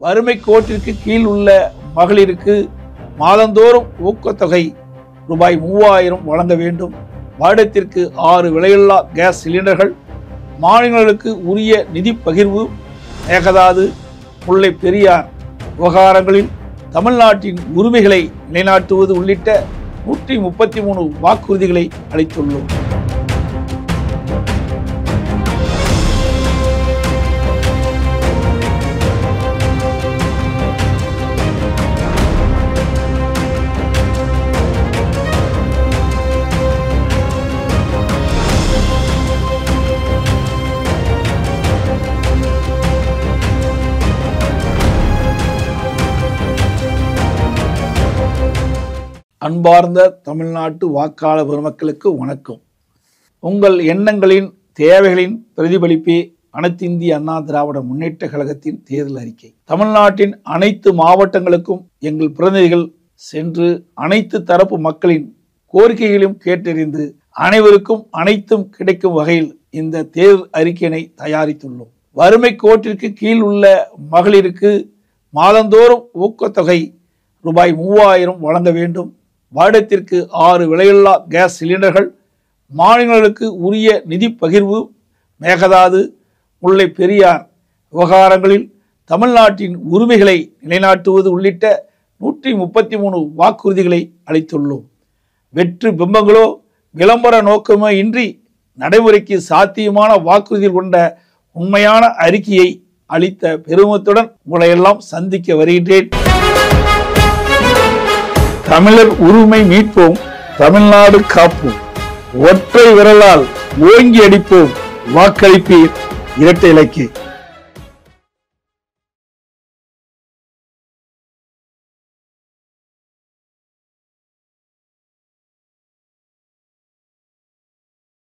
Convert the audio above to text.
வறுமை கோட்டிற்கு கீழ் உள்ள மகளிருக்கு மாதந்தோறும் ஊக்கத்தொகை ரூபாய் 3000 வழங்க வேண்டும். வருடத்திற்கு 6 விலையில்லா கேஸ் சிலிண்டர்கள், மாநிலங்களுக்கு உரிய நிதி பகிர்வு, மேகதாது, முல்லை பெரியார் விவகாரங்களில் தமிழ்நாட்டின் உரிமைகளை நிலைநாட்டுவது உள்ளிட்ட 133 வாக்குறுதிகளை அளித்துள்ளோம். அன்பார்ந்த தமிழ்நாட்டு வாக்காளர் பெருமக்களுக்கு வணக்கம். உங்கள் எண்ணங்களின் தேவைகளின் பிரதிபலிப்பே அனைத்து இந்திய அண்ணா திராவிட முன்னேற்ற கழகத்தின் தேர்தல் அறிக்கை. தமிழ்நாட்டின் அனைத்து மாவட்டங்களுக்கும் எங்கள் பிரதிநிதிகள் சென்று அனைத்து தரப்பு மக்களின் கோரிக்கைகளையும் கேட்டறிந்து அனைவருக்கும் அனைத்தும் கிடைக்கும் வகையில் இந்த தேர்தல் அறிக்கையினை தயாரித்துள்ளோம். வறுமை கோட்டிற்கு கீழ் உள்ள மகளிருக்கு மாதந்தோறும் ஊக்கத்தொகை ரூபாய் 3000 வழங்க வேண்டும். வருடத்திற்கு 6 விலையில்லா கேஸ் சிலிண்டர்கள், மாநிலங்களுக்கு உரிய நிதி பகிர்வு, மேகதாது, முல்லை பெரியார் விவகாரங்களில் தமிழ்நாட்டின் உரிமைகளை நிலைநாட்டுவது உள்ளிட்ட 133 வாக்குறுதிகளை அளித்துள்ளோம். வெற்று பிம்பங்களோ விளம்பர நோக்கமோ இன்றி நடைமுறைக்கு சாத்தியமான வாக்குறுதிகள் கொண்ட உண்மையான அறிக்கையை அளித்த பெருமிதத்துடன் உங்களை எல்லாம் சந்திக்க வருகின்றேன். தமிழர் உரிமை மீட்போம், தமிழ்நாடு காப்போம், ஒற்றை விரலால் ஓங்கி அடிப்போம், வாக்களிப்பீர் இரட்டை இலக்கு.